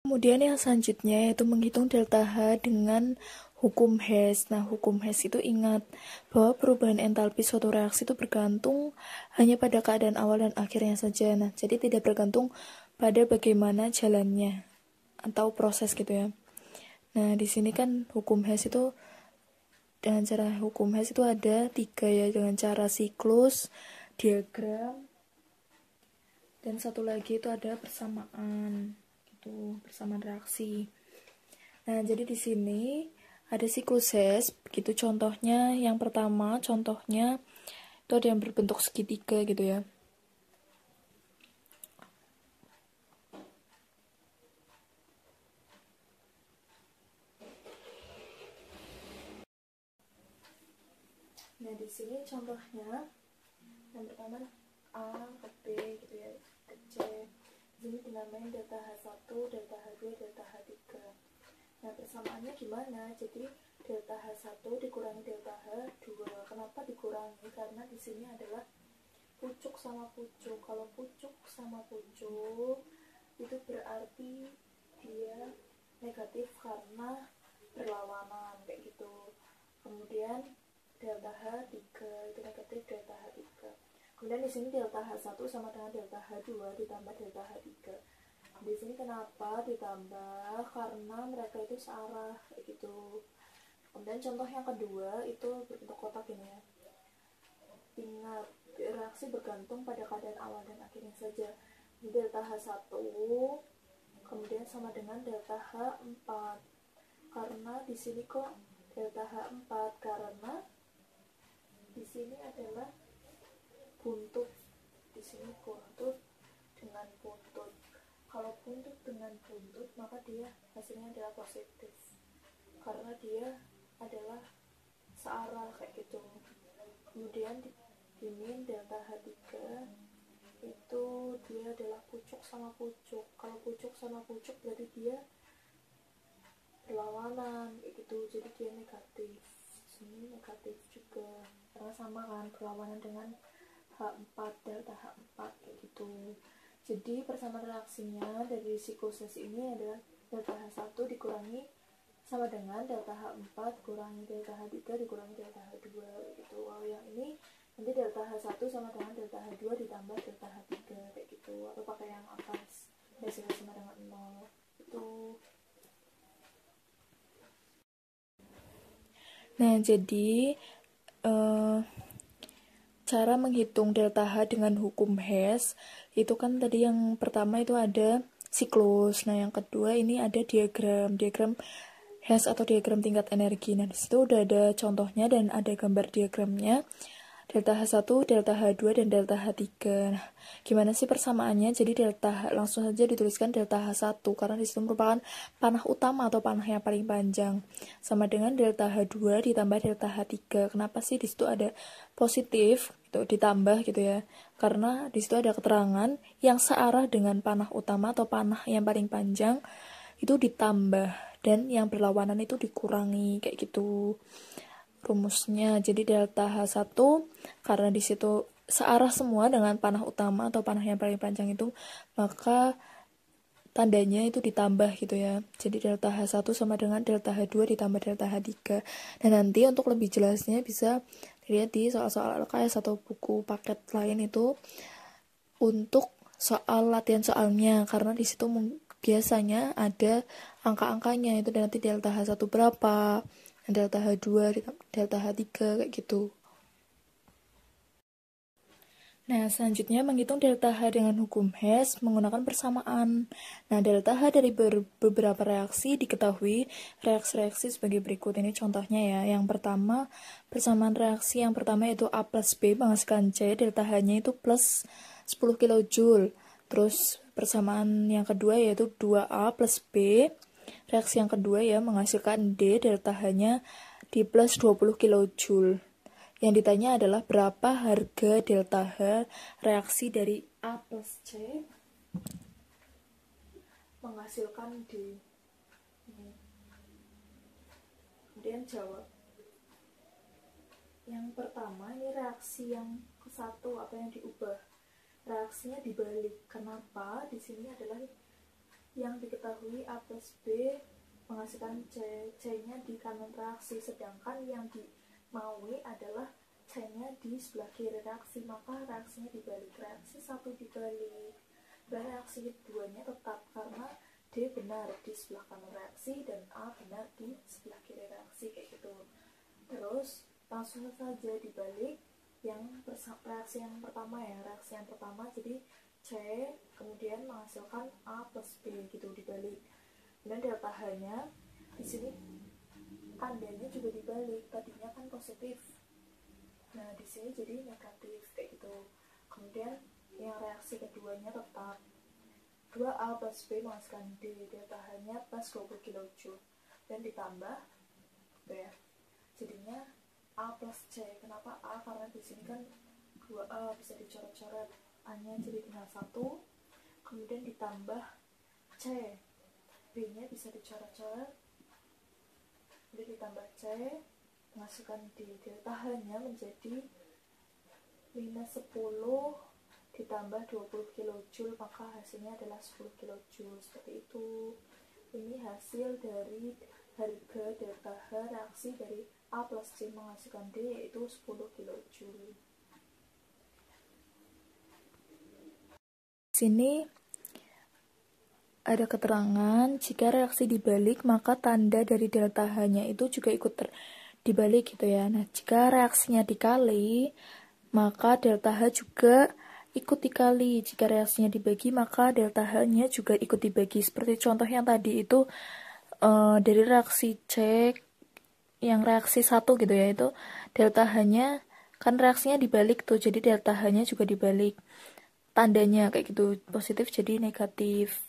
Kemudian yang selanjutnya yaitu menghitung delta H dengan hukum Hess. Nah, hukum Hess itu ingat bahwa perubahan entalpi suatu reaksi itu bergantung hanya pada keadaan awal dan akhirnya saja. Nah, jadi tidak bergantung pada bagaimana jalannya atau proses gitu ya. Nah, di sini kan hukum Hess itu dengan cara hukum Hess itu ada 3 ya, dengan cara siklus, diagram, dan satu lagi itu ada persamaan. Persamaan reaksi. Nah, jadi di sini ada siklus Hess. Begitu contohnya, yang pertama contohnya itu ada yang berbentuk segitiga gitu ya. Nah, di sini contohnya yang pertama A ke B gitu ya, ke C. Di sini dinamain delta H1, delta H2, delta H3. Nah, persamaannya gimana? Jadi delta H1 dikurangi delta H2. Kenapa dikurangi? Karena di sini adalah pucuk sama pucuk. Kalau pucuk sama pucuk itu berarti dia negatif karena berlawanan kayak gitu. Kemudian delta H3 itu negatif delta H3. Kemudian di sini delta H1 sama dengan delta H2 ditambah delta H3. Di sini kenapa ditambah? Karena mereka itu searah kayak gitu. Kemudian contoh yang kedua itu berbentuk kotak ini ya. Ingat, reaksi bergantung pada keadaan awal dan akhirnya saja. Delta H1 kemudian sama dengan delta H4. Karena di sini kok delta H4? Karena di sini adalah buntut. Di sini buntut dengan buntut. Kalau buntut dengan buntut, maka dia hasilnya adalah positif. Karena dia adalah searah kayak gitu. Kemudian ini delta H3 itu dia adalah pucuk sama pucuk. Kalau pucuk sama pucuk berarti dia berlawanan kayak gitu, jadi dia negatif. Sini negatif juga karena sama kan, berlawanan dengan H4, delta H4 kayak gitu. Jadi persamaan reaksinya dari siklus ini adalah delta H1 dikurangi sama dengan delta H4 kurangi delta H3 dikurangi delta H2 gitu. Kalau yang ini nanti delta H1 sama dengan delta H2 ditambah delta H3 kayak gitu, atau pakai yang atas hasilnya sama dengan 0 itu. Nah, jadi cara menghitung delta H dengan hukum Hess itu kan tadi yang pertama itu ada siklus. Nah, yang kedua ini ada diagram Hess atau diagram tingkat energi. Nah, disitu udah ada contohnya dan ada gambar diagramnya. Delta H1, delta H2, dan delta H3. Nah, gimana sih persamaannya? Jadi langsung saja dituliskan delta H1 karena disitu merupakan panah utama atau panah yang paling panjang. Sama dengan delta H2 ditambah delta H3. Kenapa sih disitu ada positif gitu ditambah gitu ya? Karena disitu ada keterangan yang searah dengan panah utama atau panah yang paling panjang itu ditambah dan yang berlawanan itu dikurangi kayak gitu rumusnya. Jadi delta H1 karena di situ searah semua dengan panah utama atau panah yang paling panjang itu, maka tandanya itu ditambah gitu ya. Jadi delta H1 sama dengan delta H2 ditambah delta H3. Dan nanti untuk lebih jelasnya bisa dilihat di soal-soal LKS atau buku paket lain itu untuk soal latihan soalnya, karena di situ biasanya ada angka-angkanya itu, dan nanti delta H1 berapa, delta H2, delta H3 kayak gitu. Nah, selanjutnya menghitung delta H dengan hukum Hess menggunakan persamaan. Nah, delta H dari beberapa reaksi diketahui reaksi-reaksi sebagai berikut. Ini contohnya ya. Yang pertama, persamaan reaksi yang pertama yaitu A plus B menghasilkan C, delta H-nya itu plus 10 kJ. Terus persamaan yang kedua yaitu 2A plus B. Reaksi yang kedua ya menghasilkan D, delta H-nya di plus 20 kJ. Yang ditanya adalah berapa harga delta H reaksi dari A plus C menghasilkan D. Kemudian jawab. Yang pertama ini reaksi yang ke satu, apa yang diubah? Reaksinya dibalik. Kenapa? Di sini adalah yang diketahui A plus B menghasilkan C-nya di kanan reaksi, sedangkan yang dimaui adalah C-nya di sebelah kiri reaksi, maka reaksinya dibalik. Reaksi 1 dibalik dan reaksi 2-nya tetap karena D benar di sebelah kanan reaksi dan A benar di sebelah kiri reaksi, kayak gitu. Terus langsung saja dibalik yang reaksi yang pertama ya, reaksi yang pertama jadi C kemudian menghasilkan A plus B gitu, dibalik. Dan delta H-nya di sini tandanya juga dibalik, tadinya kan positif, nah di sini jadi negatif, kayak gitu. Kemudian yang reaksi keduanya tetap 2A plus B menghasilkan D, delta H-nya plus 20 kJ dan ditambah ya, jadinya A plus C. Kenapa A? Karena di sini kan 2A bisa dicoret-coret, A-nya jadi tinggal 1, kemudian ditambah C, B-nya bisa dicoret-coret, kemudian ditambah C, menghasilkan D. Delta H-nya menjadi minus 10 ditambah 20 kJ, maka hasilnya adalah 10 kJ, seperti itu. Ini hasil dari harga delta H reaksi dari A plus C menghasilkan D, yaitu 10 kJ. Sini ada keterangan jika reaksi dibalik maka tanda dari delta H-nya itu juga ikut dibalik gitu ya. Nah, jika reaksinya dikali maka delta H juga ikut dikali. Jika reaksinya dibagi maka delta H-nya juga ikut dibagi. Seperti contoh yang tadi itu dari reaksi C yang reaksi 1 gitu ya, itu delta H-nya kan reaksinya dibalik tuh, jadi delta H-nya juga dibalik. Tandanya kayak gitu, positif jadi negatif.